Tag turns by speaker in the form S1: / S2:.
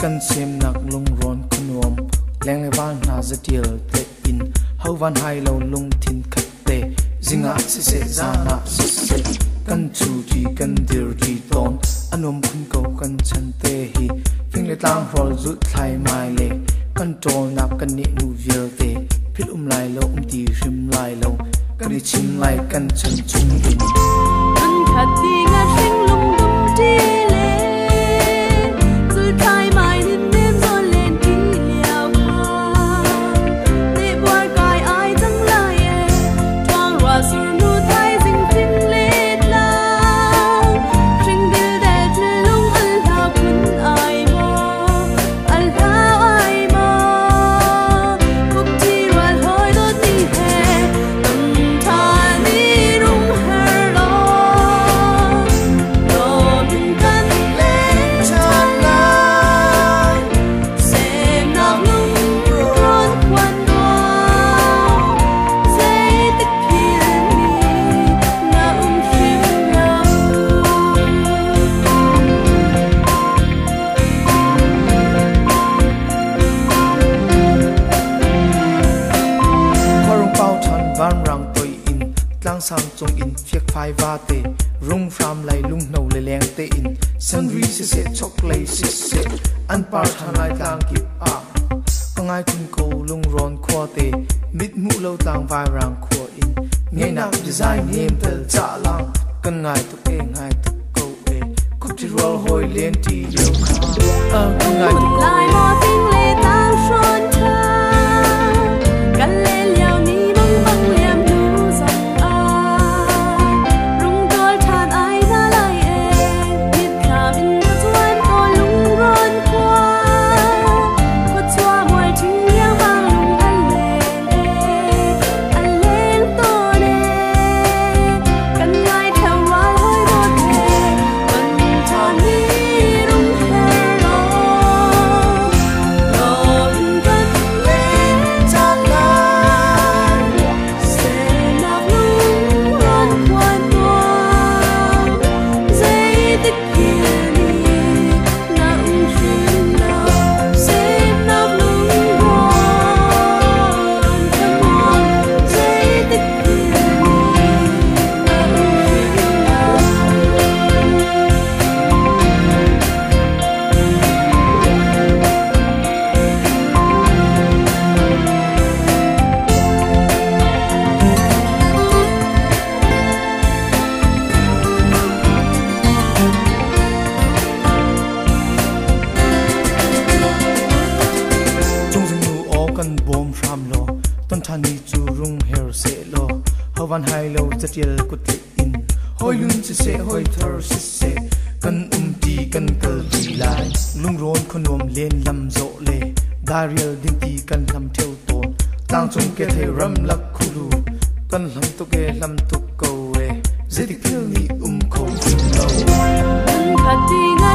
S1: kan sem nak lung ron kunom leng le van na zatil te in ho van hai lo lung thin khat te zinga si se zana si se kan chu ji kan dir ji ton anom khun ko kan chan te hi phing le tang rol zu thlai mai le kan tol nak kan ni nu vial te phil lai lo ti rim lai lo kan ni chim lai kan chan chung in
S2: an khat ti nga hring lung dum ti le zu thlai mai nin nem zo len ti liao ma te war kai ai jang lai e twang ra sur nu thai jing tin le la hring dil de tu lung al ha kun ai mo al ha ai mo kuk ti ra hoi do ti he tum tha ni rung her lo lo bin kan le cha la sem na lung ron quan do say the kill me na him lo
S1: Kharung pau than van rang toi in tlang sam chung in phiek phai va te rung ram lai lung no le leng te in san ri se se chok lai se se an par than lai tlang ki a kangai kun ko lung ron khwa te mit mu lo tlang vai rang khwa in ngai nak design nem tel cha lang kan ngai tu e ngai tu ko e khop ti roll hoi len ti yo kha kan ngai tu ko
S2: lai mo ting le tao son cha kan le liao ni bang bang liam du song a rung dol than ai ra lai e mit kha bin na chuan ko lung ron kwa ko chua moi ting liang bang lung an leng to le kan ngai theo ra hoi bo the kan than ni rung her lo lo bin kan le cha la se na lung ron quan do dây tích kia ni na him lo se na lung ron come on dây tích kia ni na
S1: chung jing nu o kan bom ram lo ton thani chu rung her se lo hawan hai lo chatil kut in hoi lun se se hoi thar se se kan ti kan kal ti lai lung ron khonom len lam zo le darial din ti kan lam theu ton tang chung ke the ram lak khulu kan lam to ke lam tu ko e zetik phil ni kho lo
S2: an khat ti nga